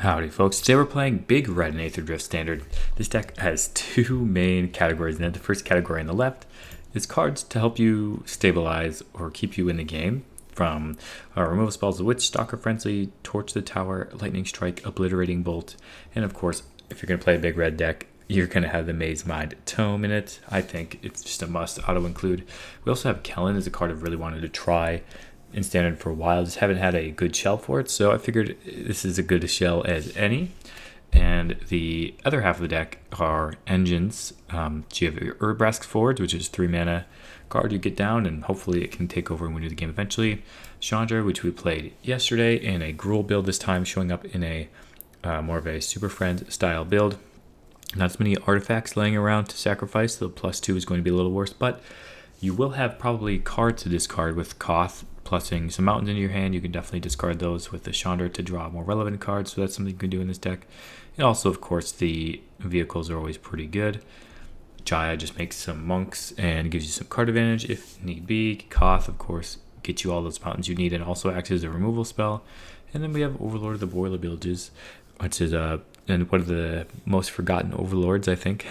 Howdy folks, today we're playing Big Red in Aetherdrift Standard. This deck has two main categories in it. The first category on the left is cards to help you stabilize or keep you in the game, from removal spells of Witchstalker Frenzy, Torch the Tower, Lightning Strike, Obliterating Bolt, and of course, if you're going to play a Big Red deck, you're going to have the Mazemind Tome in it. I think it's just a must auto-include. We also have Kellan as a card I've really wanted to try in Standard for a while. Just haven't had a good shell for it, so I figured this is as good a shell as any. And the other half of the deck are engines. So you have your Urabrask Forge, which is 3 mana card you get down, and hopefully it can take over and win you the game eventually. Chandra, which we played yesterday in a Gruul build, this time showing up in a more of a Super Friend style build. Not as many artifacts laying around to sacrifice, so the +2 is going to be a little worse, but you will have probably cards to discard with Koth plussing some mountains into your hand. You can definitely discard those with the Chandra to draw more relevant cards, so that's something you can do in this deck. And also, of course, the vehicles are always pretty good. Jaya just makes some monks and gives you some card advantage if need be. Koth, of course, gets you all those mountains you need and also acts as a removal spell. And then we have Overlord of the Boilerbilges, which is and one of the most forgotten overlords, I think.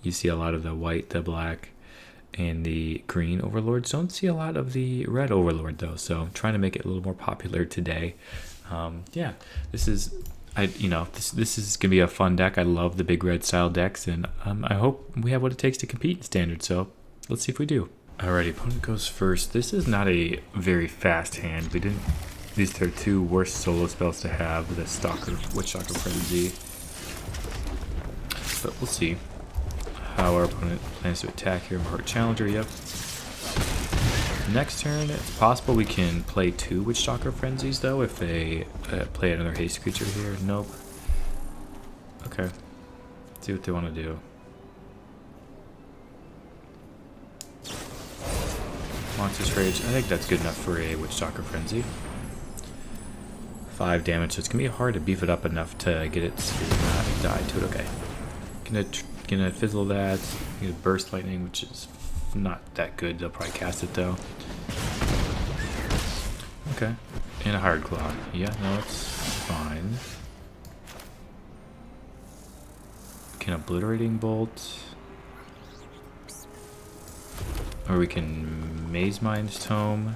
You see a lot of the white, the black, and the green overlords. Don't see a lot of the red overlord though, so I'm trying to make it a little more popular today. Yeah, this is this is gonna be a fun deck. I love the big red style decks, and I hope we have what it takes to compete in Standard. So let's see if we do. Alrighty, opponent goes first. This is not a very fast hand. We didn't. These are two worst solo spells to have, the Witchstalker Frenzy. But we'll see how our opponent plans to attack here. Hard Challenger, yep. Next turn, it's possible we can play 2 Witchstalker Frenzies, though, if they play another haste creature here. Nope. Okay. Let's see what they want to do. Monstrous Rage. I think that's good enough for a Witchstalker Frenzy. 5 damage, so it's going to be hard to beef it up enough to get it to not die to it. Okay. Gonna fizzle that. Get a Burst Lightning, which is not that good. They'll probably cast it though. Okay. And a Hard Claw. Yeah, no, it's fine. Can Obliterating Bolt. Or we can Mazemind Tome.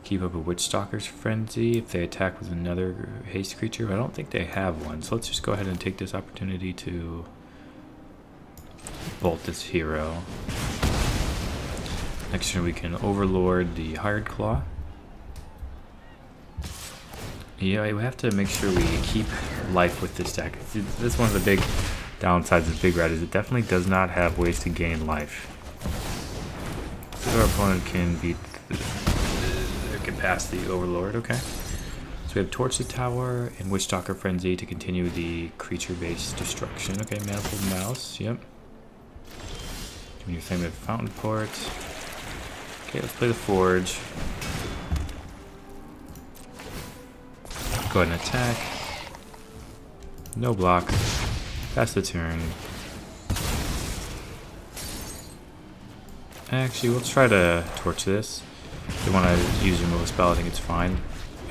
Keep up a Witchstalker's Frenzy if they attack with another haste creature. I don't think they have one, so let's just go ahead and take this opportunity to bolt this hero. Next turn we can Overlord the Hard Claw. Yeah, we have to make sure we keep life with this deck. This is one of the big downsides of Big Red, is it definitely does not have ways to gain life. So our opponent can beat get past the Overlord. Okay. So we have Torch the Tower and Witchstalker Frenzy to continue the creature-based destruction. Okay, Manifold Mouse. Yep. Doing your thing with Fountainport. Okay, let's play the Forge. Go ahead and attack. No block. Pass the turn. Actually, let's try to torch this. If they want to use a removal spell, I think it's fine.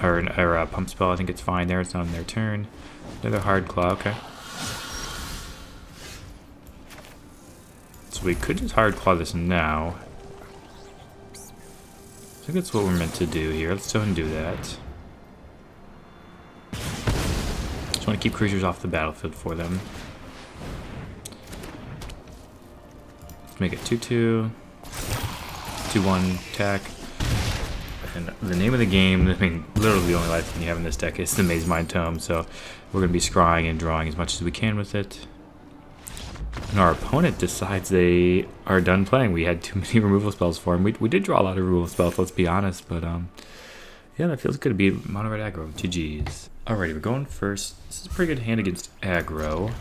Or a pump spell, I think it's fine there. It's not on their turn. Another Hard Claw, okay. So we could just Hard Claw this now. I think that's what we're meant to do here. Let's go ahead and do that. Just want to keep creatures off the battlefield for them. Let's make it 2/2. 2/1 attack. And the name of the game, I mean, literally the only life you have in this deck is the Mazemind Tome, so we're going to be scrying and drawing as much as we can with it. And our opponent decides they are done playing. We had too many removal spells for him. We did draw a lot of removal spells, let's be honest, but yeah, that feels good to be mono red aggro. GG's. Alrighty, we're going first. This is a pretty good hand against aggro.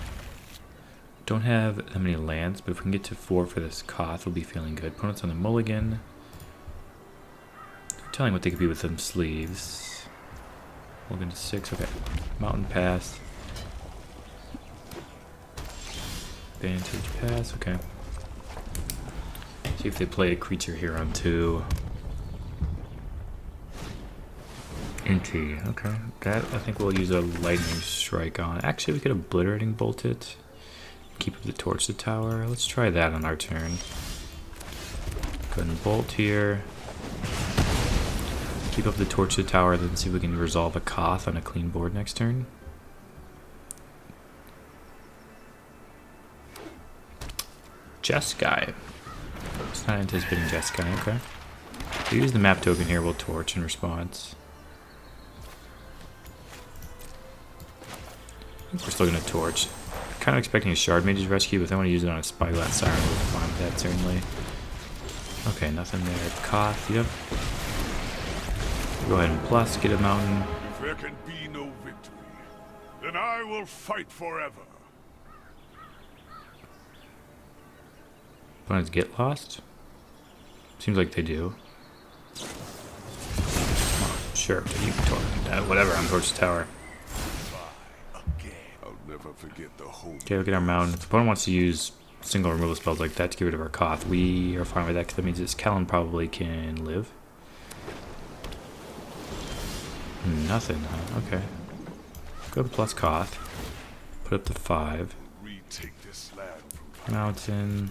Don't have that many lands, but if we can get to 4 for this Koth, we'll be feeling good. Opponent's on the mulligan. Telling what they could be with them sleeves. Mulligan to 6, okay. Mountain Pass. Vantage Pass, okay. See if they play a creature here on 2. hinty. Okay, that I think we'll use a lightning strike on. Actually, we could obliterating bolt it. Keep up the torch the tower. Let's try that on our turn. Go ahead and bolt here. Keep up the torch the tower, then see if we can resolve a Koth on a clean board next turn. Jeskai. It's not anticipating Jeskai, okay. So use the map token here, we'll torch in response. I think we're still going to torch. Kind of expecting a Shard Mage's Rescue, but if I want to use it on a Spyglass Siren, we'll be fine with that, certainly. Okay, nothing there. Koth, yep. Go ahead and plus, get a mountain. If there can be no victory, then I will fight forever. Opponents get lost? Seems like they do. Oh, sure, you can torch. Whatever, I'm torch the tower. I'll never forget the whole. Okay, look at our mountain. If the opponent wants to use single removal spells like that to get rid of our Koth, we are fine with that because that means this Kellan probably can live. Nothing, huh? Okay. Go to plus Koth. Put up to 5. Retake this land from Mountain.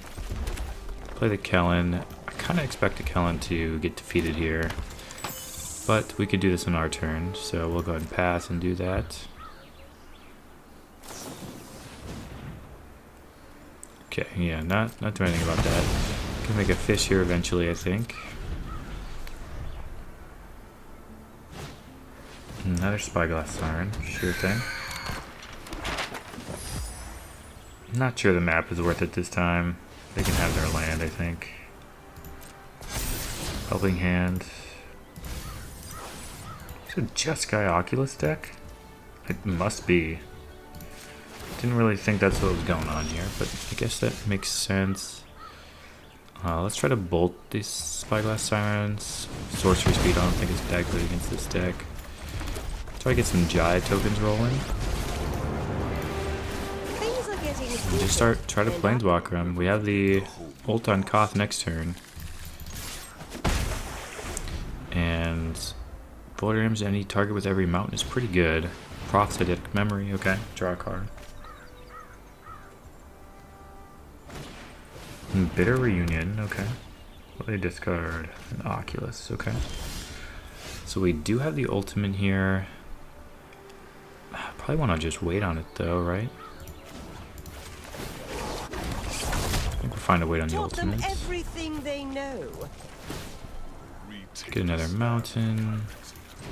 Play the Kellan. I kind of expect the Kellan to get defeated here. But we could do this on our turn, so we'll go ahead and pass and do that. Okay, yeah, not doing anything about that. Can make a fish here eventually, I think. Another Spyglass Siren, sure thing. Not sure the map is worth it this time. They can have their land, I think. Helping Hand. Is it Jeskai Oculus deck? It must be. Didn't really think that's what was going on here, but I guess that makes sense. Let's try to bolt these Spyglass Sirens. Sorcery speed, I don't think it's that good against this deck. Try to get some Jaya tokens rolling. And just try to Planeswalker them. We have the ult on Koth next turn. And void damage to any target with every mountain is pretty good. Prophetic Memory, okay. Draw a card. Bitter Reunion, okay. What do they discard? An Oculus, okay. So we do have the ultimate here. Probably want to just wait on it though, right? I think we'll find a wait on the ultimate. Everything they know. Get another mountain.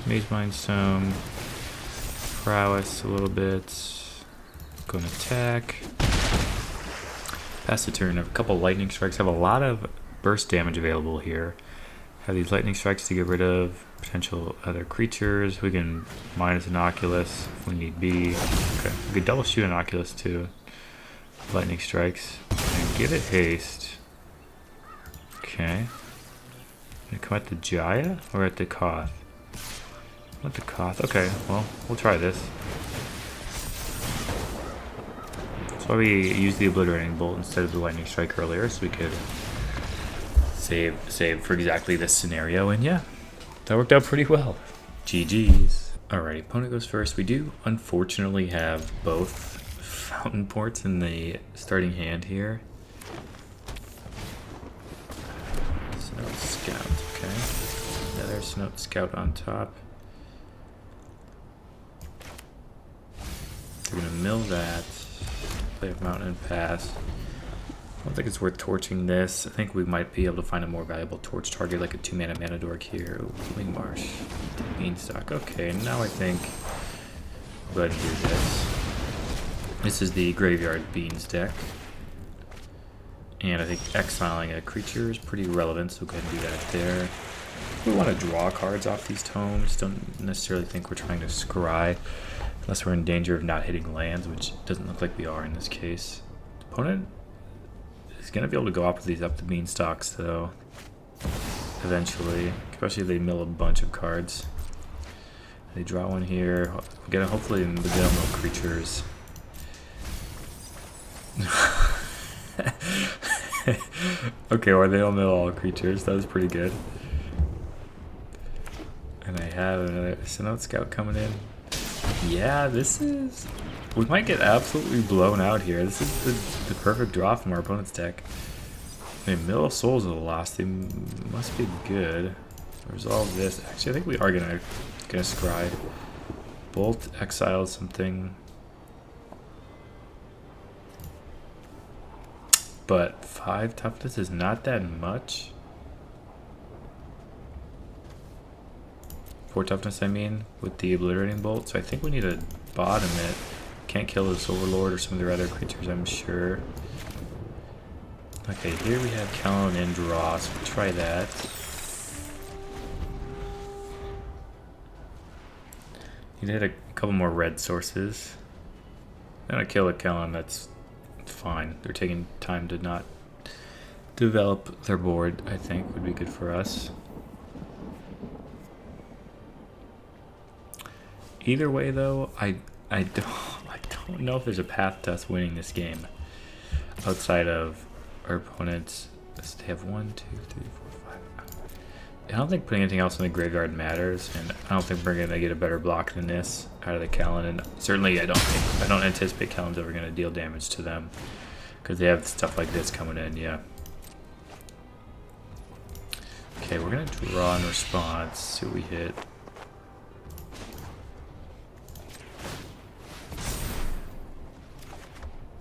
Mazemind Tome. Prowess a little bit. Go and attack. Pass the turn. Have a couple lightning strikes. Have a lot of burst damage available here. Have these lightning strikes to get rid of potential other creatures. We can minus an Oculus if we need be. Okay, we could double shoot an Oculus too. Lightning strikes and give it haste. Okay. Gonna come at the Jaya or at the Koth? At the Koth. Okay, well we'll try this. That's why we used the Obliterating Bolt instead of the Lightning Strike earlier, so we could save for exactly this scenario, and yeah, that worked out pretty well. GG's. Alright, opponent goes first. We do unfortunately have both Fountainports in the starting hand here. Snout Scout, okay. Another Snout Scout on top. We're gonna mill that. Play a mountain and pass. I don't think it's worth torching this. I think we might be able to find a more valuable torch target, like a 2-mana Mana Dork here. Ooh, Wing Marsh. Beanstalk. Okay, now I think I'll go ahead and do this. This is the Graveyard Beans deck. And I think exiling a creature is pretty relevant, so go ahead and do that there. We want to draw cards off these tomes. Don't necessarily think we're trying to scry, unless we're in danger of not hitting lands, which doesn't look like we are in this case. Opponent is going to be able to go off with these up the beanstalks, though, eventually, especially if they mill a bunch of cards. They draw one here. We get hopefully the mill creatures. Okay, or they don't mill all creatures. That was pretty good. And I They have another Synod Scout coming in. Yeah, this is... We might get absolutely blown out here. This is the perfect draw from our opponent's deck. I mean, Mill of Souls is a loss. They must be good. Resolve this. Actually, I think we are gonna scry. Bolt, exile something. But 5 toughness is not that much. 4 toughness, I mean, with the Obliterating Bolt. So I think we need to bottom it. Can't kill this Overlord or some of their other creatures, I'm sure. Okay, here we have Kellan and draw, so we'll try that. Need to hit a couple more red sources. Then I kill a Kellan, that's fine. They're taking time to not develop their board, I think, would be good for us. Either way, though, I don't know if there's a path to us winning this game outside of our opponents. They have 1, 2, 3, 4, 5. I don't think putting anything else in the graveyard matters, and I don't think we're gonna get a better block than this out of the Kellan. And certainly, I don't anticipate Kellan's ever gonna deal damage to them because they have stuff like this coming in. Yeah. Okay, we're gonna draw in response. See what we hit.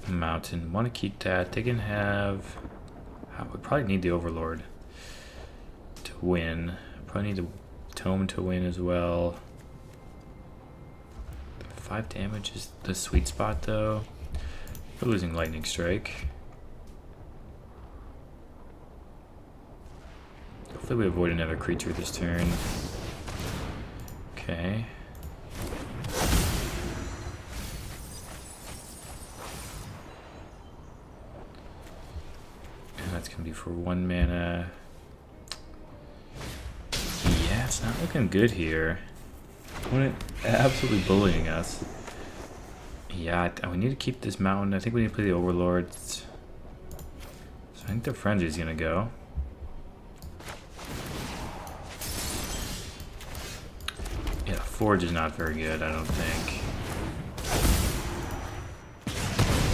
Mountain. Want to keep that. They can have... we probably need the Overlord to win. Probably need the Tome to win as well. 5 damage is the sweet spot, though. We're losing Lightning Strike. Hopefully we avoid another creature this turn. Okay. That's gonna be for 1 mana. Yeah, it's not looking good here. Opponent absolutely bullying us. Yeah, we need to keep this mountain. I think we need to play the Overlords. So I think the Frenzy is gonna go. Yeah, Forge is not very good, I don't think.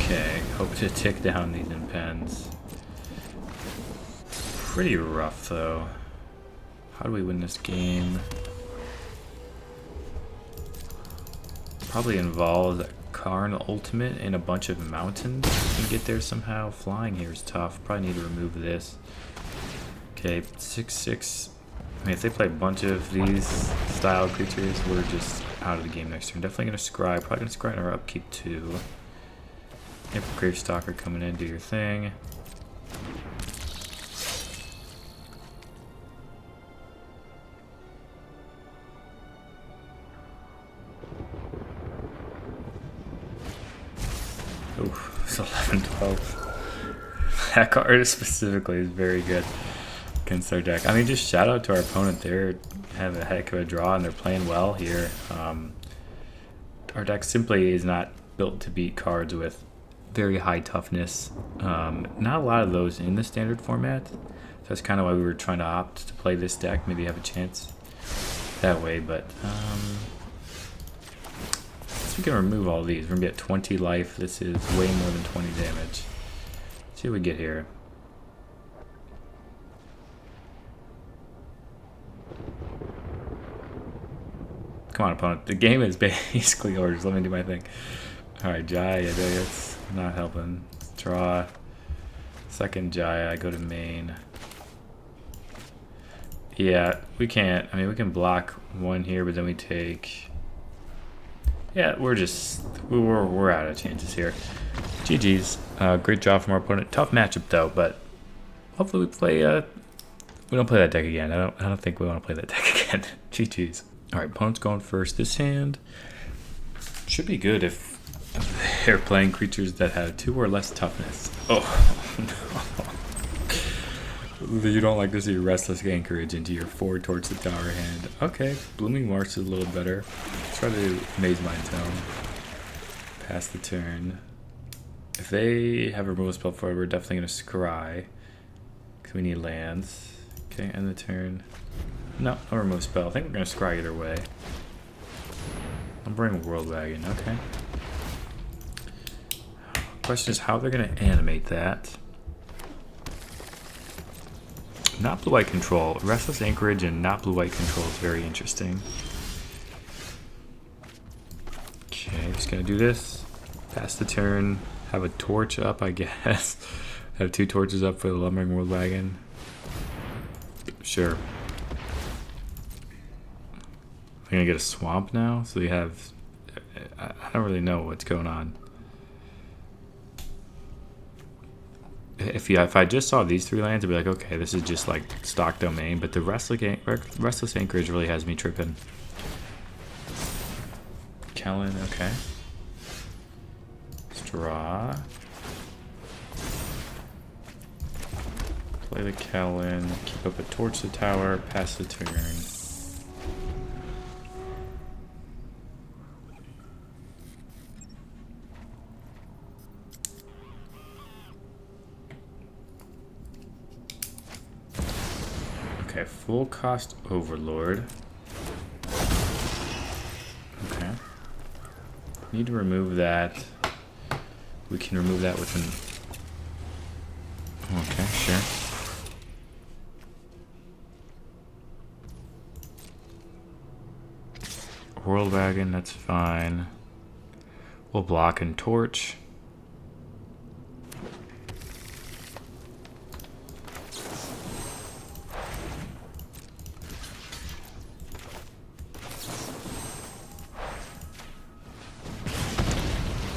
Okay, hope to tick down these impens. Pretty rough, though. How do we win this game? Probably involves a Karn ultimate and a bunch of mountains. We can get there somehow. Flying here is tough. Probably need to remove this. Okay, 6/6. I mean, if they play a bunch of these style creatures, we're just out of the game next turn. Definitely gonna scry. Probably gonna scry in our upkeep too. Yep, Gravestalker coming in. Do your thing. Oof, it's 11-12. That card specifically is very good against our deck. I mean, just shout out to our opponent. They have a heck of a draw and they're playing well here. Our deck simply is not built to beat cards with very high toughness. Not a lot of those in the standard format. So that's kind of why we were trying to opt to play this deck. Maybe have a chance that way, but we can remove all these. We're gonna be at 20 life. This is way more than 20 damage. Let's see what we get here. Come on, opponent. The game is basically yours. Let me do my thing. Alright, Jaya, it's not helping. Let's draw. Second Jaya, I go to main. Yeah, we can't. I mean, we can block 1 here, but then we take... Yeah, we're out of chances here. GG's. Great job from our opponent. Tough matchup though, but hopefully we play. We don't play that deck again. I don't think we want to play that deck again. GG's. All right, opponent's going first. This hand should be good if they're playing creatures that have 2 or less toughness. Oh no. You don't like to see Restless Anchorage into your 4 towards the tower hand. Okay, Blooming Marsh is a little better. Let's try to do Mazemind Tome. Pass the turn. If they have a removal spell for it, we're definitely going to scry. Because we need lands. Okay, end the turn. No, no remove spell. I think we're gonna scry either way. I'll bring World Wagon, okay. Question is how they're gonna animate that. Not blue-white control. Restless Anchorage and not blue-white control is very interesting. Okay, just gonna do this. Pass the turn. Have a torch up, I guess. Have 2 torches up for the Lumbering World Wagon. Sure. I'm gonna get a swamp now, so we have. I don't really know what's going on. If I just saw these 3 lands, I'd be like, okay, this is just like stock domain. But the Restless Anchorage really has me tripping. Kellan, okay. Straw. Play the Kellan, keep up a torch the tower, pass the turn. Okay, full cost Overlord. Okay. Need to remove that. We can remove that with an... Okay, sure. World Wagon, that's fine. We'll block and torch.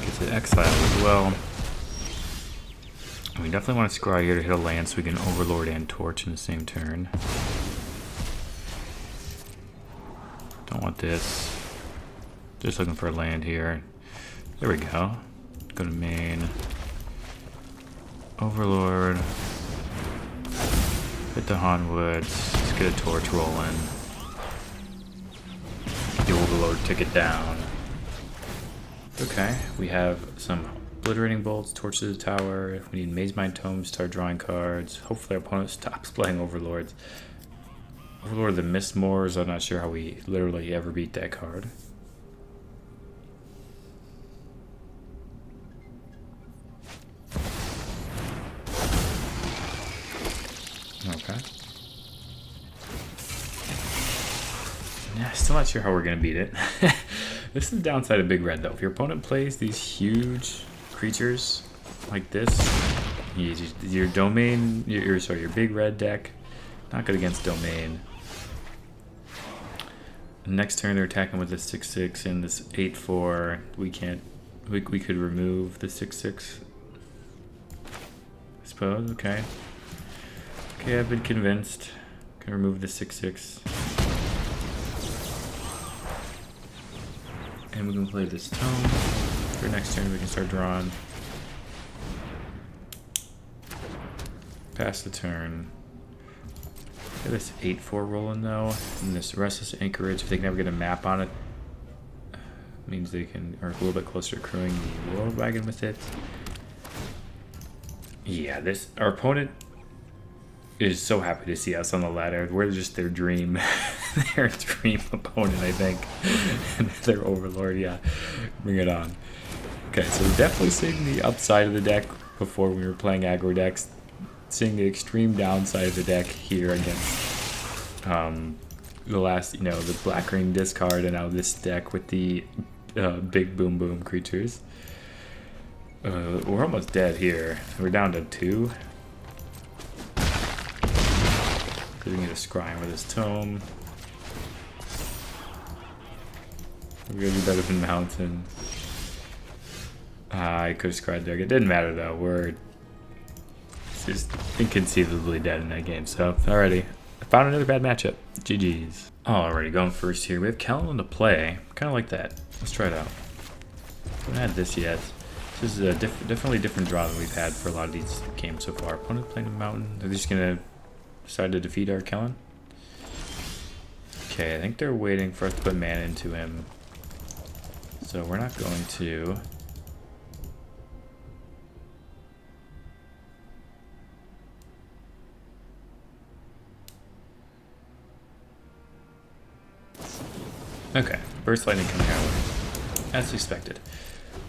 Gets it exiled as well. We definitely want to scry here to hit a land so we can Overlord and torch in the same turn. Don't want this. Just looking for a land here. There we go. Go to main. Overlord. Hit the Haunwoods. Let's get a torch rolling. The Overlord took it down. Okay, we have some Obliterating Bolts, Torch to the Tower. We need Mazemind Tome, start drawing cards. Hopefully our opponent stops playing Overlords. Overlord of the Mistmoors, I'm not sure how we literally ever beat that card. Okay. Yeah, still not sure how we're going to beat it. This is the downside of Big Red, though. If your opponent plays these huge creatures like this, your domain, your Big Red deck, not good against domain. Next turn they're attacking with this 6/6 and this 8/4. We could remove the 6/6. I suppose. Okay. Okay, I've been convinced. Can remove the 6/6. And we can play this Tome. For next turn we can start drawing. Pass the turn. Get this 8/4 rolling though. And this Restless Anchorage, if they can ever get a map on it, means they can, or a little bit closer to crewing the World Wagon with it. Yeah, our opponent is so happy to see us on the ladder. We're just their dream, their dream opponent, I think. And their Overlord, yeah. Bring it on. Okay, so we're definitely seeing the upside of the deck before we were playing aggro decks. Seeing the extreme downside of the deck here against the last, the black ring discard, and now this deck with the big boom boom creatures. We're almost dead here. We're down to 2. We can get a scrying with his Tome. We're gonna do better than Mountain. I could have scryed there. It didn't matter though. We're just inconceivably dead in that game. So, alrighty. I found another bad matchup. GG's. Alrighty, going first here. We have Kellan to play. Kind of like that. Let's try it out. Haven't had this yet. This is a definitely different draw than we've had for a lot of these games so far. Opponent playing a Mountain. They're just gonna decide to defeat our Kellan. Okay, I think they're waiting for us to put mana into him. So we're not going to. Okay, burst lightning coming our way, as expected.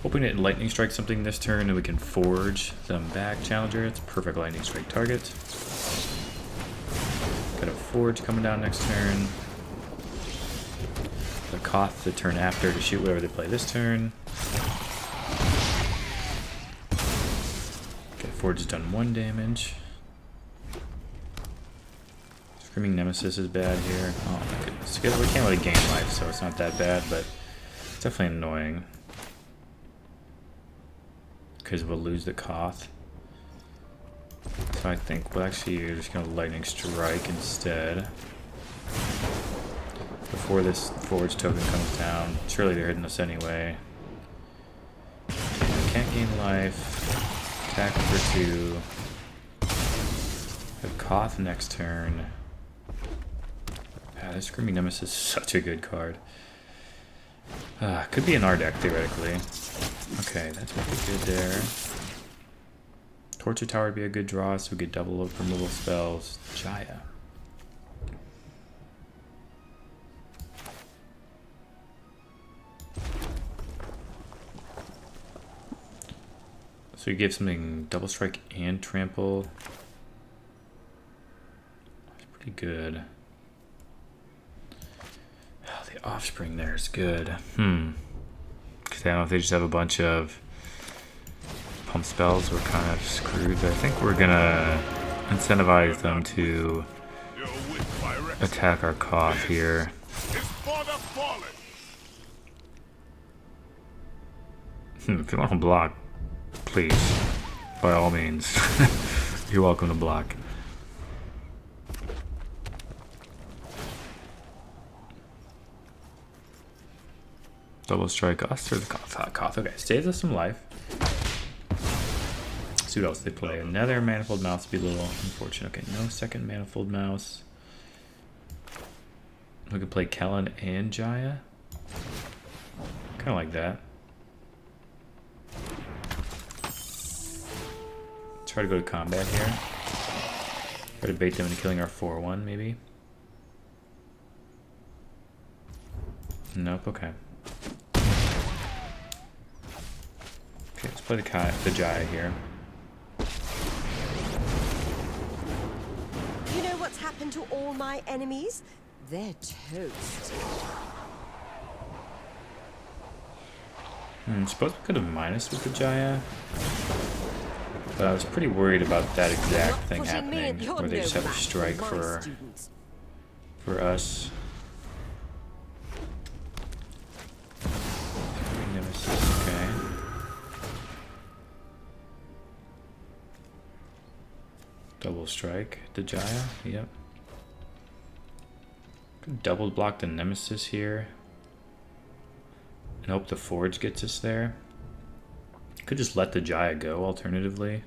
Hoping to lightning strike something this turn and we can forge them back. Challenger, it's a perfect lightning strike target. Got a forge coming down next turn. The Koth the turn after to shoot whatever they play this turn. Okay, forge has done 1 damage. Screaming Nemesis is bad here. Oh my goodness. We can't really gain life, so it's not that bad, but it's definitely annoying. Because we'll lose the Koth. So I think we're just going to lightning strike instead. Before this forge token comes down. Surely they're hitting us anyway. Okay, can't gain life. Attack for 2. The Koth next turn. This Screaming Nemesis is such a good card. Could be in our deck, theoretically. Okay, that's pretty good there. Torture Tower would be a good draw, so we get double up removal spells. Jaya. So you give something double strike and trample. That's pretty good. The offspring there is good. Because I don't know if they just have a bunch of pump spells. We're kind of screwed. But I think we're gonna incentivize them to attack our Koth here. If you want to block, please, by all means, you're welcome to block. Double strike us or the Koth? Koth, okay, saves us some life. Let's see what else they play. Another Manifold Mouse would be a little unfortunate. Okay, no second Manifold Mouse. We could play Kellan and Jaya. Kind of like that. Try to go to combat here. Try to bait them into killing our 4-1, maybe. Nope, okay. Okay, let's play the Jaya here. You know what's happened to all my enemies? They're toast. Suppose we could have minus with the Jaya. But I was pretty worried about that exact thing happening, where they just have a strike for us. Nemesis, okay. Double strike the Jaya, yep. Could double block the Nemesis here. And hope the Forge gets us there. Could just let the Jaya go, alternatively.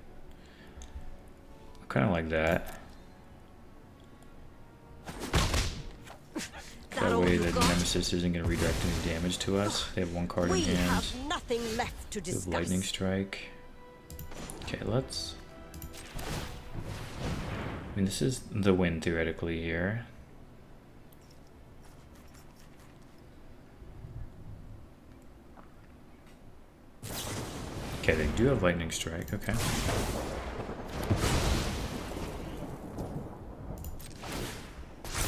Kind of like that. That way the Nemesis isn't going to redirect any damage to us. They have 1 card in hand. Have nothing left to discuss. Lightning Strike. Okay, let's... I mean, this is the win, theoretically, here. Okay, they do have Lightning Strike, okay.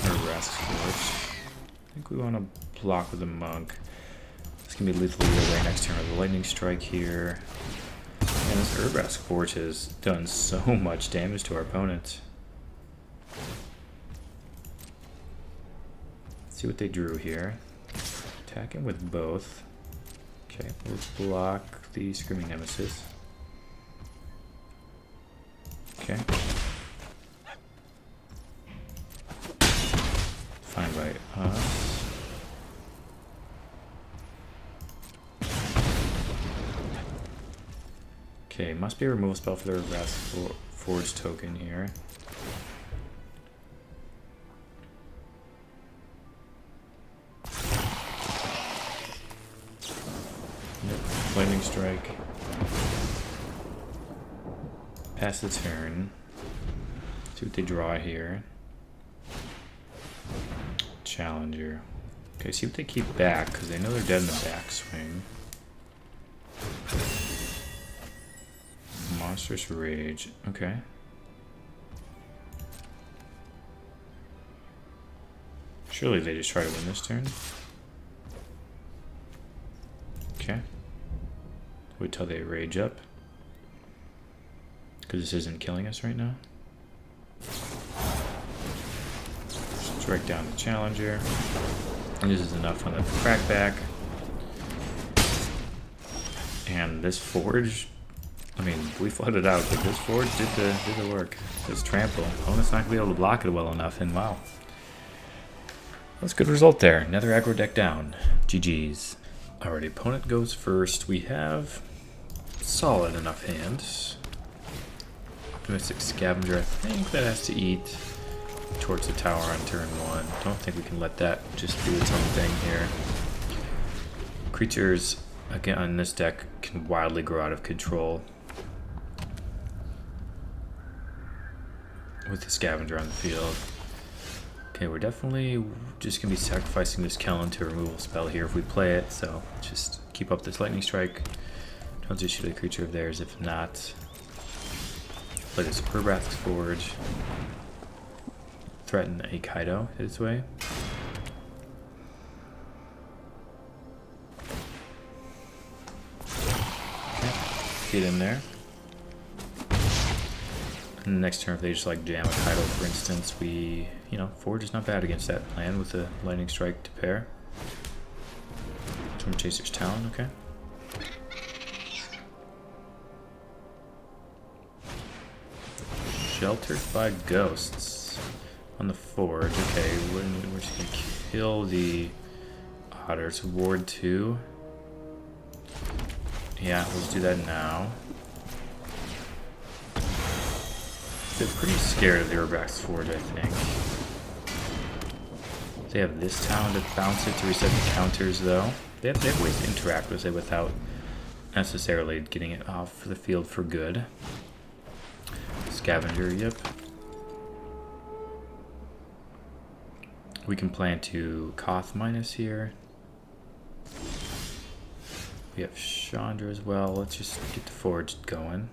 Urabrask Forge. I think we want to block with the Monk. This can be lethal either way next turn with the Lightning Strike here. And this Urabrask Forge has done so much damage to our opponents. Let's see what they drew here. Attacking with both. Okay, let's block the Screaming Nemesis. Okay. Fine by us. Okay, must be a removal spell for the Urabrask Forge token here. Lightning Strike. Pass the turn. See what they draw here. Challenger. Okay, see what they keep back, because they know they're dead in the backswing. Monstrous Rage. Okay. Surely they just try to win this turn. Okay. Wait till they rage up. Because this isn't killing us right now. Strike down the Challenger. And this is enough on the crackback. And this Forge, I mean, we flooded out, but this Forge did the work. This Trample. Opponent's not going to be able to block it well enough, and wow. That's a good result there. Another aggro deck down. GG's. Alrighty, opponent goes first. We have solid enough hands. Optimistic Scavenger, I think that has to eat towards the tower on turn 1. Don't think we can let that just do its own thing here. Creatures, again, on this deck can wildly grow out of control with the Scavenger on the field. Okay, we're definitely just going to be sacrificing this Kellan to a removal spell here if we play it, so just keep up this Lightning Strike. Don't just shoot a creature of theirs if not. Play this Urabrask Forge. Threaten a Kaido, hit its way. Okay, get in there. And the next turn, if they just like jam a Kaido, for instance, we, you know, Forge is not bad against that plan with the Lightning Strike to pair. Storm Chaser's Talon, okay. Sheltered by Ghosts on the Forge. Okay, we're just gonna kill the Otter. So Ward 2. Yeah, let's do that now. They're pretty scared of the Urabrask Forge, I think. They have this talent to bounce it to reset the counters, though. They have ways to interact with it without necessarily getting it off the field for good. Scavenger, yep. We can plan to Koth minus here. We have Chandra as well. Let's just get the Forge going.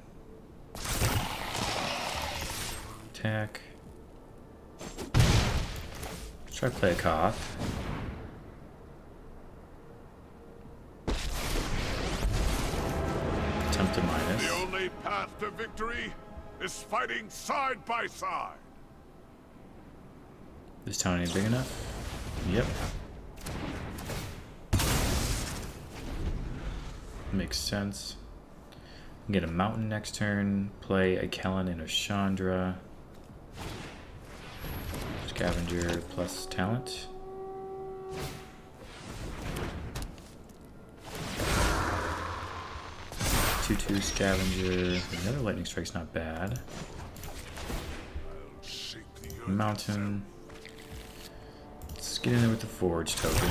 Attack. Let's try to play a Koth. Attempt to minus. The only path to victory is fighting side by side. This town ain't big enough? Yep. Makes sense. Get a mountain next turn, play a Kellan and a Chandra. Scavenger plus talent. Two Scavenger. Another Lightning Strike's not bad. Mountain. Let's get in there with the Forge token.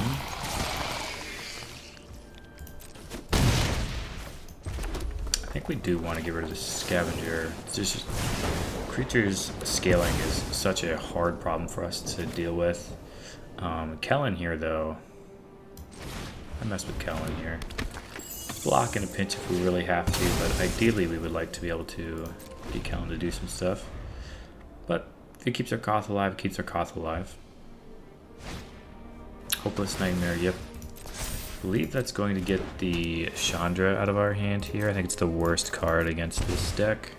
I think we do want to get rid of the Scavenger. It's just creatures scaling is such a hard problem for us to deal with. Kellan here, though. I mess with Kellan here. Block in a pinch if we really have to, but ideally we would like to be able to get Kellan to do some stuff. But if it keeps our Koth alive, it keeps our Koth alive. Hopeless Nightmare, yep. I believe that's going to get the Chandra out of our hand here. I think it's the worst card against this deck.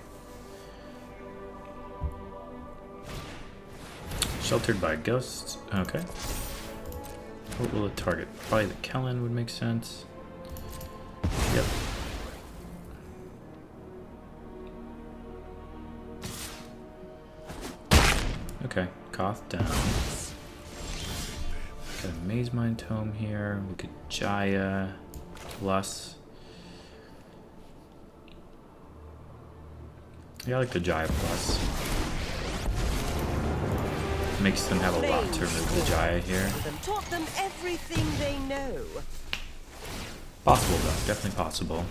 Sheltered by Ghosts, okay. What will it target? Probably the Kellan would make sense. Yep. Okay, Koth down. Got a Mazemind Tome here. We could Jaya plus. Yeah, I like the Jaya plus. Makes them have a lot to remove the Jaya here. Taught them everything they know. Possible though, definitely possible.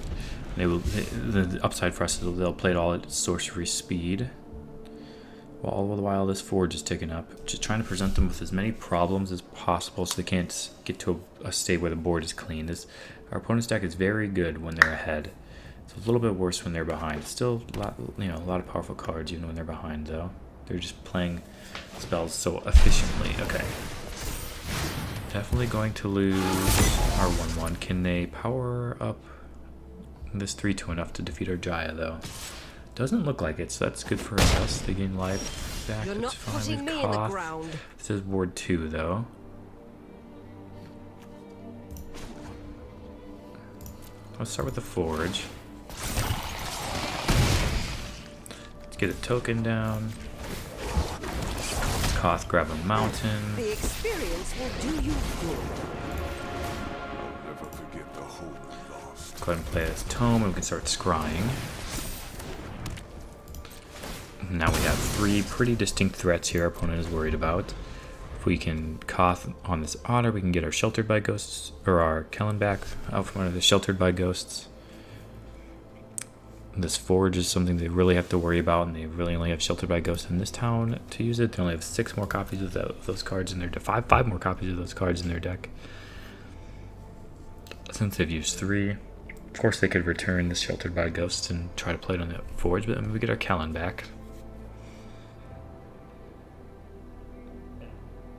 They will. The upside for us is they'll play it all at sorcery speed. Well, all the while this forge is ticking up, just trying to present them with as many problems as possible so they can't get to a state where the board is clean. Our opponent's deck is very good when they're ahead. It's a little bit worse when they're behind. Still, a lot of powerful cards even when they're behind, though. They're just playing spells so efficiently. Okay. Definitely going to lose our 1/1. Can they power up this 3/2 enough to defeat our Jaya, though? Doesn't look like it, so that's good for us. They gain life back. You're not That's putting fine. me With in the Koth. ground. This is board 2, though. Let's start with the forge. Let's get a token down. Koth, grab a mountain. The experience will do you good. I'll never forget the home we lost. Go ahead and play this tome and we can start scrying. Now we have 3 pretty distinct threats here our opponent is worried about. If we can Koth on this otter, we can get our Sheltered by Ghosts, or our Kellan back out from under the Sheltered by Ghosts. This forge is something they really have to worry about, and they really only have Sheltered by Ghosts in this town to use it. They only have 6 more copies of those cards in their deck. 5 more copies of those cards in their deck. Since they've used 3. Of course they could return this Sheltered by Ghosts and try to play it on the forge, but then we get our Kellan back.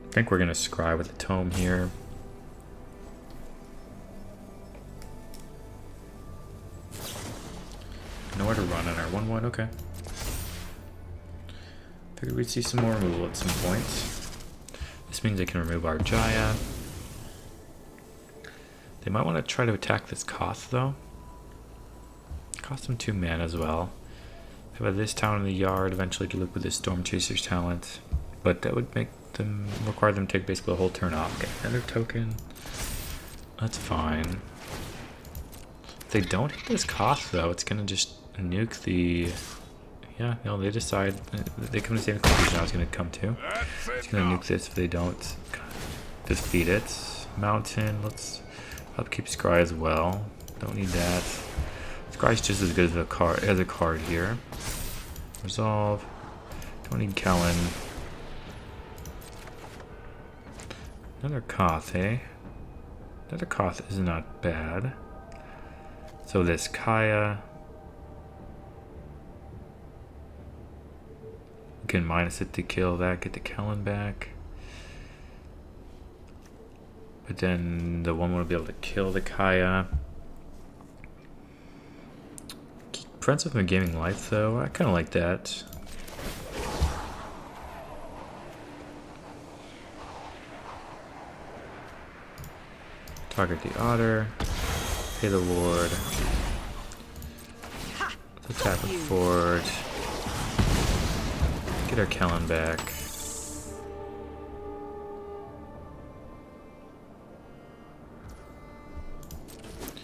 I think we're going to scry with the tome here. Nowhere to run on our 1/1, okay. Figured we'd see some more removal at some point. This means they can remove our Jaya. They might want to try to attack this Koth, though. Cost them 2 mana as well. Have this town in the yard eventually to loop with this Storm Chaser's talent. But that would require them to take basically the whole turn off. Okay, another token. That's fine. If they don't hit this Koth, though, it's gonna just nuke the... Yeah, no, they decide... They come to the same conclusion I was gonna come to. It's gonna nuke this if they don't defeat it. Mountain, let's upkeep Scry as well. Don't need that. Scry's just as good as a card here. Resolve. Don't need Kellan. Another Koth, eh? Another Koth is not bad. So this Kaya. We can minus it to kill that, get the Kellan back. But then the 1 will be able to kill the Kaya. Prevents them from gaining life, though. I kind of like that. Target the otter, pay the ward, let's attack the forge, get our Kellan back.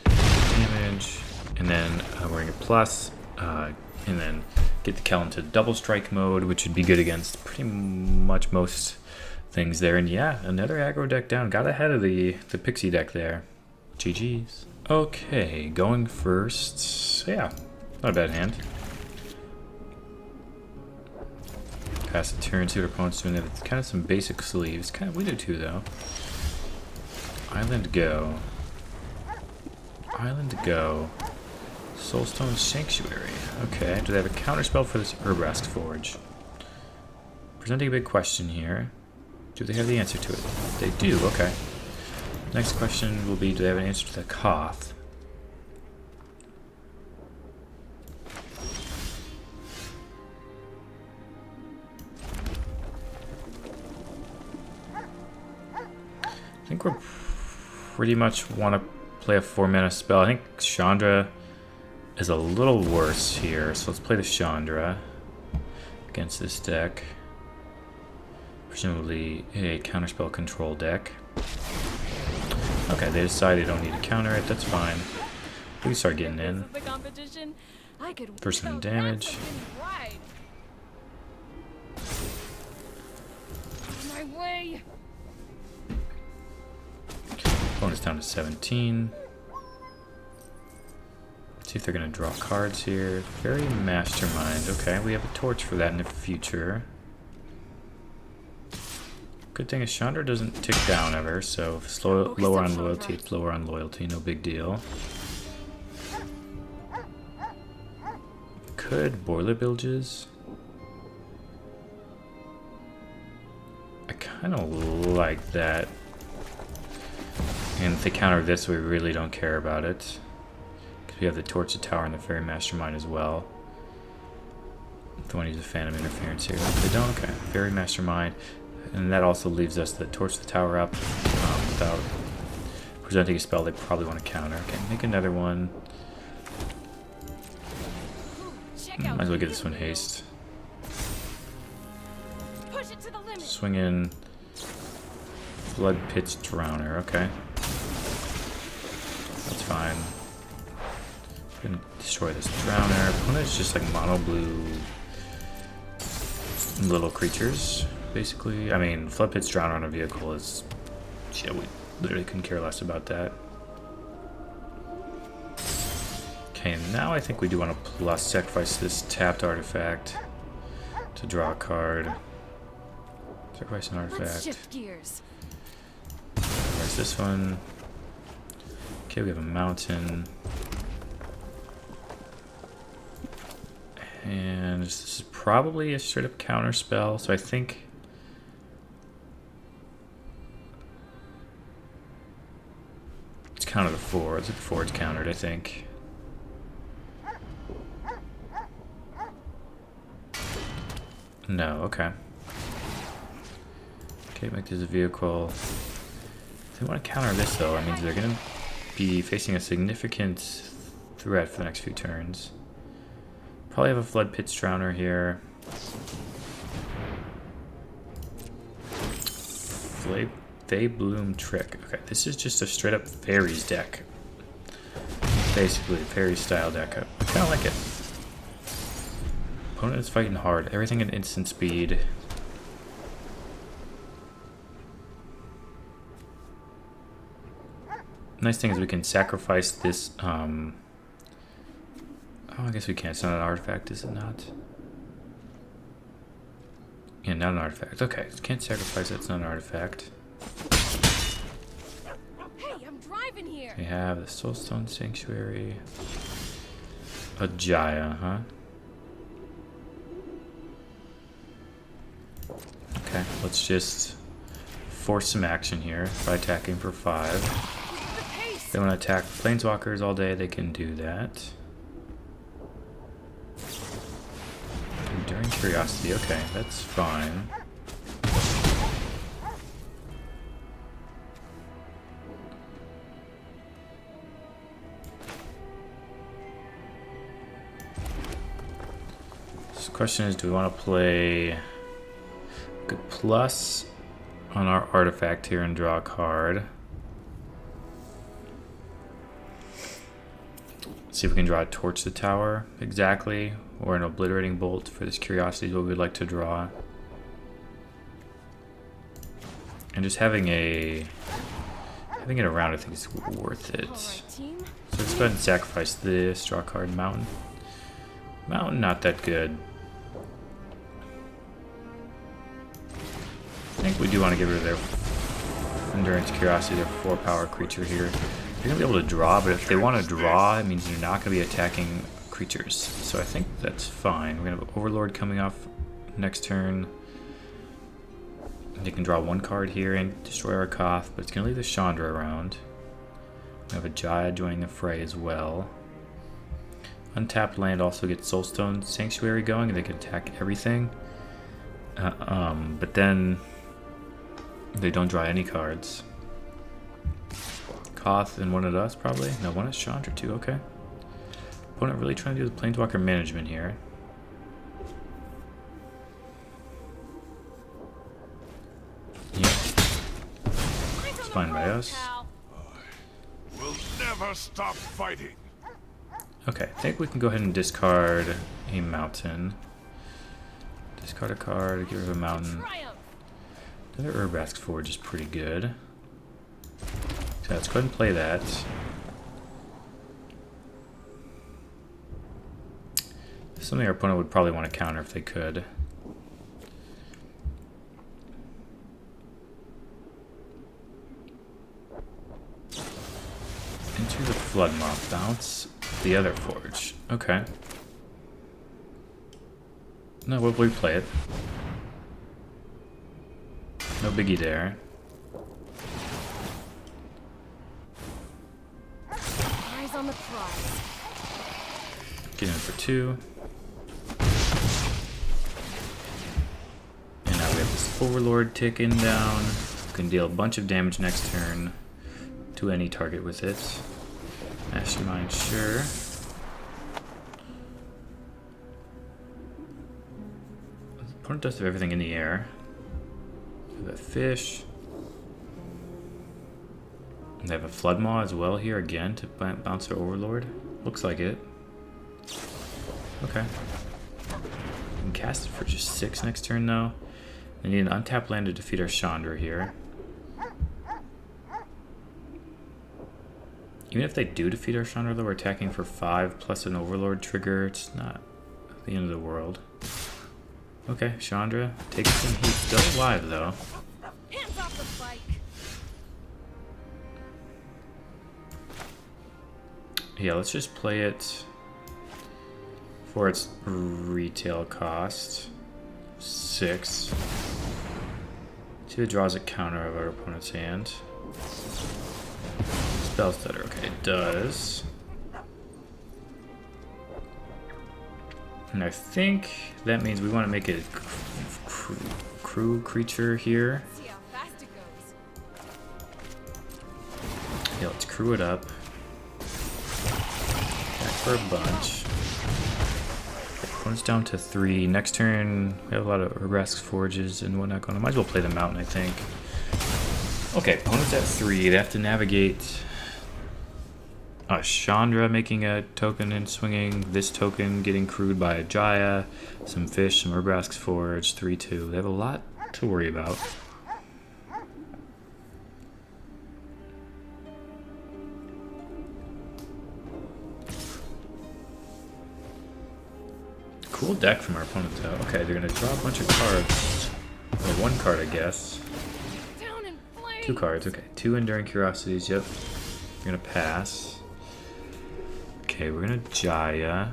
Damage, and then we're going to plus, and then get the Kellan to double strike mode, which would be good against pretty much most things there. And yeah, another aggro deck down. Got ahead of the pixie deck there. GG's. Okay, going first. Yeah, not a bad hand. Pass the turn, see what our opponent's doing. It's kind of some basic sleeves. Kind of we do too, though. Island go. Island go. Soulstone Sanctuary. Okay, do they have a counterspell for this Urabrask Forge? Presenting a big question here. Do they have the answer to it? They do, okay. Next question will be, do they have an answer to the Koth? I think we're pretty much want to play a 4-mana spell. I think Chandra is a little worse here, so let's play the Chandra against this deck. Presumably a counterspell control deck. Okay, they decide they don't need to counter it, that's fine. We can start getting in for some damage. Bonus down to 17. See if they're going to draw cards here. Very mastermind. Okay, we have a torch for that in the future. Good thing is Chandra doesn't tick down ever, so if it's lower on loyalty, it's lower on loyalty, no big deal. Could Boilerbilges? I kind of like that. And if they counter this, we really don't care about it. Because we have the Torch the Tower and the Fairy Mastermind as well. Don't want to use a Phantom Interference here. If they don't, okay. Fairy Mastermind. And that also leaves us the Torch the Tower up without presenting a spell they probably want to counter. Okay, make another one. Might as well get this one haste. Swing in Flood Pitch Drowner, okay. That's fine. Gonna destroy this Drowner. Opponent's just like mono blue little creatures, basically. I mean, Flood Pitch Drowner on a vehicle is... yeah, we literally couldn't care less about that. Okay, now I think we do want to plus sacrifice this tapped artifact to draw a card. Sacrifice an artifact. Let's shift gears. Where's this one? Okay, we have a mountain. And this is probably a straight up counter spell, so I think... it's counter the 4. It's like 4 it's countered, I think. No, okay. Okay, make this a vehicle. If they want to counter this though, that means they're going to be facing a significant threat for the next few turns. Probably have a Flood Pitch Drowner here. They Bloom Trick. Okay, this is just a straight up fairies deck. Basically, fairy style deck. I kind of like it. Opponent is fighting hard. Everything at instant speed. Nice thing is we can sacrifice this. Oh, I guess we can't. It's not an artifact, is it not? Yeah, not an artifact. Okay, can't sacrifice it. It's not an artifact. Hey, I'm driving here. We have the Soulstone Sanctuary. A Jaya, huh? Okay, let's just force some action here by attacking for 5. If they want to attack Planeswalkers all day, they can do that. Enduring Curiosity, okay, that's fine. So the question is, do we want to play good plus on our artifact here and draw a card? See if we can draw a Torch the Tower exactly, or an Obliterating Bolt for this Curiosity is what we'd like to draw. And just having it around I think is worth it. So let's go ahead and sacrifice this, draw a card. Mountain. Mountain, not that good. I think we do want to get rid of their Endurance Curiosity, their 4-power creature here. They're going to be able to draw, but if they want to draw, it means they're not going to be attacking creatures. So I think that's fine. We're going to have Overlord coming off next turn. They can draw 1 card here and destroy our Koth, but it's going to leave the Chandra around. We have a Jaya joining the fray as well. Untapped land also gets Soulstone Sanctuary going, and they can attack everything. But then they don't draw any cards. Koth and one of us, probably? No, one is Chandra too, okay. Opponent really trying to do the Planeswalker management here. Yeah. It's fine by us. We'll never stop fighting. Okay, I think we can go ahead and discard a mountain. Discard a card, get rid of a mountain. Another Urabrask Forge is pretty good. So let's go ahead and play that. Something our opponent would probably want to counter if they could. Flood Moth. Bounce the other Forge. Okay. No, we'll replay it. No biggie there. Eyes on the prize. Get in for 2. And now we have this Overlord ticking down. We can deal a bunch of damage next turn to any target with it. Mastermind, sure. The opponent does have everything in the air. The fish. And they have a Flood Maw as well here again to bounce their Overlord. Looks like it. Okay. We can cast it for just 6 next turn though. They need an untapped land to defeat our Chandra here. Even if they do defeat our Chandra though, we're attacking for 5 plus an Overlord trigger. It's not the end of the world. Okay, Chandra takes some heat. Still alive though. Hands off the bike. Yeah, let's just play it for its retail cost. 6. See if it draws a counter of our opponent's hand. Spell stutter, okay, it does. And I think that means we want to make it a crew creature here. See how fast it goes. Yeah, let's crew it up. Back for a bunch. Opponent's down to 3. Next turn, we have a lot of Urabrask Forges and whatnot going on. Might as well play the Mountain, I think. Okay, opponent's at 3. They have to navigate Chandra making a token and swinging. This token getting crewed by a Jaya. Some fish, some Urabrask's Forge. 3-2. They have a lot to worry about. Cool deck from our opponent though. Okay, they're gonna draw a bunch of cards. Or 1 card, I guess. Down in flames. 2 cards, okay. 2 Enduring Curiosities, yep. We're gonna pass. Okay, we're gonna Jaya.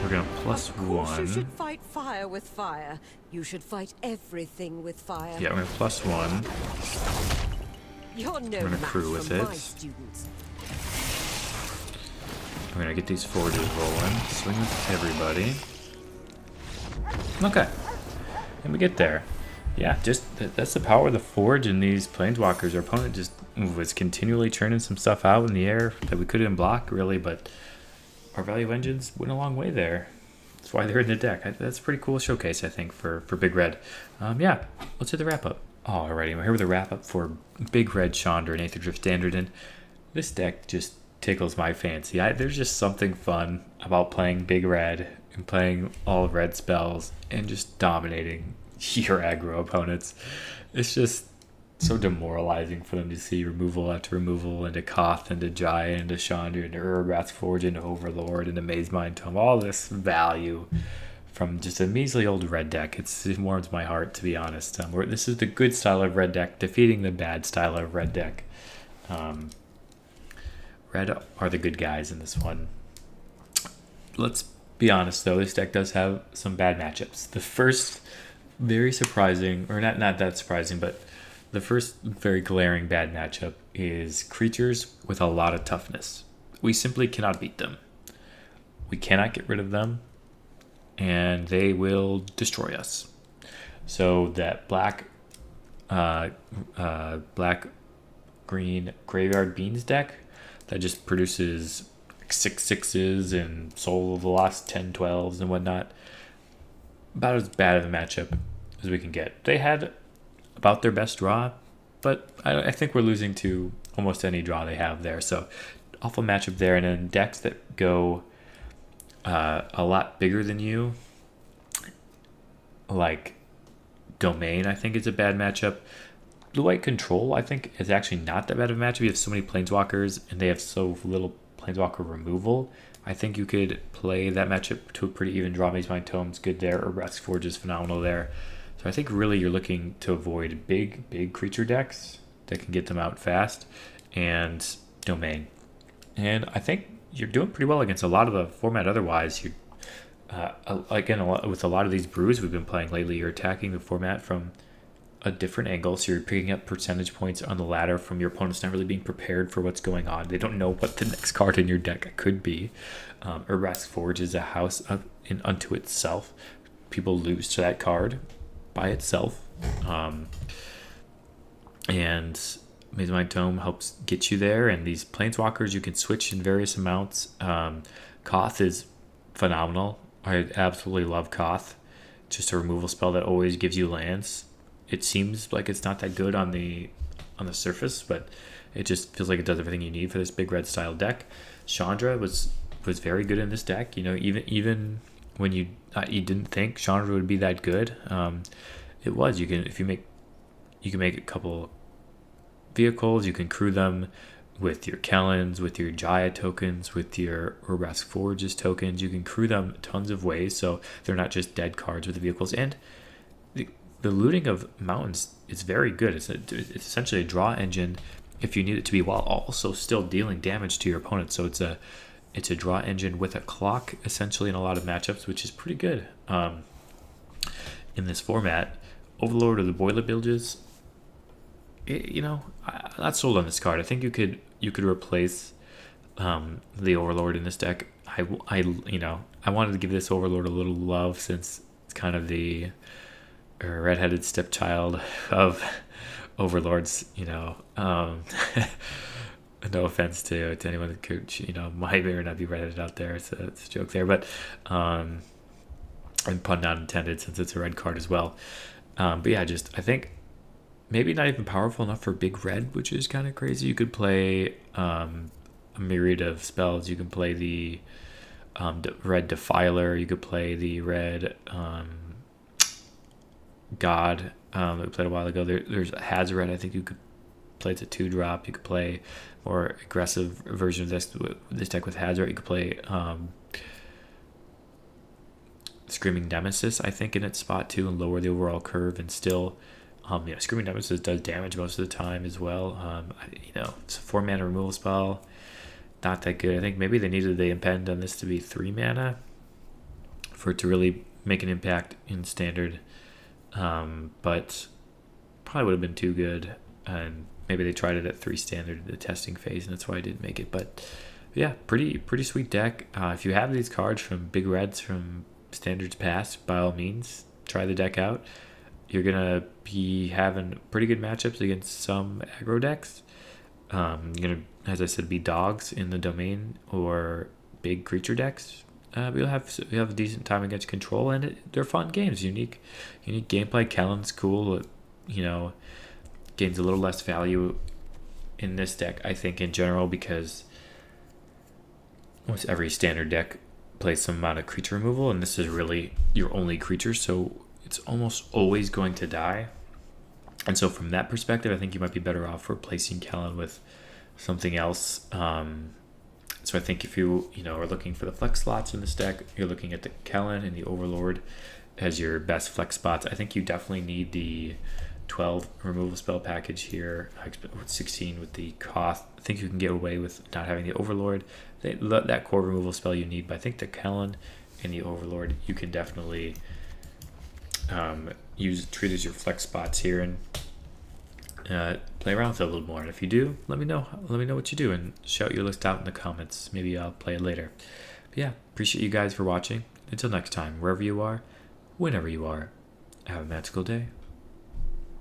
We're gonna plus Of course you 1. should fight fire with fire. You should fight everything with fire. Yeah, we're gonna plus 1. You're no We're gonna match crew with for it. my students. We're gonna get these Forges rolling. Swing with everybody. Okay. And we get there. Yeah, just that's the power of the Forge in these Planeswalkers. Our opponent just was continually churning some stuff out in the air that we couldn't block, really, but our Value Engines went a long way there. That's why they're in the deck. That's a pretty cool showcase, I think, for Big Red. Yeah, let's do the wrap-up. Alrighty, we're here with a wrap-up for Big Red Chandra and Aetherdrift Standard, and this deck just tickles my fancy. There's just something fun about playing Big Red and playing all red spells and just dominating your aggro opponents. It's just so demoralizing for them to see removal after removal into Koth, into Jaya, into Chandra, into Urabrask Forge, into Overlord, into Mazemind Tome. All this value from just a measly old red deck. It warms my heart, to be honest. This is the good style of red deck defeating the bad style of red deck. Red are the good guys in this one. Let's be honest, though. This deck does have some bad matchups. The first, very surprising, or not that surprising, but the first very glaring bad matchup is creatures with a lot of toughness. We simply cannot beat them. We cannot get rid of them, and they will destroy us. So that black green Graveyard Beans deck that just produces 6/6s and Soul of the Lost 10/12s and whatnot, about as bad of a matchup as we can get. They had about their best draw, but I think we're losing to almost any draw they have there. So awful matchup there. And then decks that go a lot bigger than you, like Domain, I think is a bad matchup. Blue-White Control, I think, is actually not that bad of a matchup. You have so many Planeswalkers, and they have so little Planeswalker removal. I think you could play that matchup to a pretty even draw. Mazemind Tome's good there. Urabrask Forge is phenomenal there. So I think really you're looking to avoid big creature decks that can get them out fast, and Domain. And I think you're doing pretty well against a lot of the format otherwise. You're, again, with a lot of these brews we've been playing lately, you're attacking the format from a different angle, so you're picking up percentage points on the ladder from your opponents not really being prepared for what's going on. They don't know what the next card in your deck could be. Urabrask Forge is a house unto itself. People lose to that card by itself. And Mazemind Tome helps get you there, and these planeswalkers you can switch in various amounts. Koth is phenomenal. I absolutely love Koth. Just a removal spell that always gives you lands. It seems like it's not that good on the surface, but it just feels like it does everything you need for this big red style deck. Chandra was very good in this deck. You know, even when you didn't think Chandra would be that good, it was. You can make a couple vehicles. You can crew them with your Kellans, with your Jaya tokens, with your Urabrask Forges tokens. You can crew them tons of ways, so they're not just dead cards with the vehicles. And the looting of mountains is very good. It's essentially a draw engine if you need it to be, while also still dealing damage to your opponent. So it's a draw engine with a clock essentially in a lot of matchups, which is pretty good in this format. Overlord or the Boilerbilges, I'm not sold on this card. I think you could replace the Overlord in this deck. I wanted to give this Overlord a little love since it's kind of the redheaded stepchild of Overlords. No offense to anyone that could, might or not be redheaded out there. It's a joke there, but and pun not intended since it's a red card as well. But yeah, I think maybe not even powerful enough for big red, which is kind of crazy. You could play a myriad of spells. You can play the red Defiler. You could play the red God that we played a while ago. There's a Hazard. I think you could play. It's a 2-drop. You could play more aggressive version of this deck with Hazard. You could play Screaming Nemesis, I think, in its spot too, and lower the overall curve. And still, Screaming Nemesis does damage most of the time as well. It's a 4-mana removal spell. Not that good. I think maybe they needed the impend on this to be 3 mana for it to really make an impact in standard. But probably would have been too good, and maybe they tried it at 3 standard, the testing phase, and that's why I didn't make it. But yeah, pretty sweet deck. If you have these cards from big reds from standards past, by all means, try the deck out. You're gonna be having pretty good matchups against some aggro decks. You're gonna, as I said, be dogs in the domain or big creature decks. You'll have a decent time against control, and they're fun games. Unique gameplay. Kellan's cool. Gains a little less value in this deck, I think, in general, because almost every standard deck plays some amount of creature removal, and this is really your only creature, so it's almost always going to die. And so from that perspective, I think you might be better off replacing Kellan with something else. So I think if you are looking for the flex slots in this deck, you're looking at the Kellan and the Overlord as your best flex spots. I think you definitely need the 12 removal spell package here, 16 with the Koth. I think you can get away with not having the Overlord. That core removal spell you need, but I think the Kellan and the Overlord you can definitely treat as your flex spots here, and play around with it a little more. And if you do, let me know what you do, and shout your list out in the comments. Maybe I'll play it later. But yeah, appreciate you guys for watching. Until next time, wherever you are, whenever you are, have a magical day.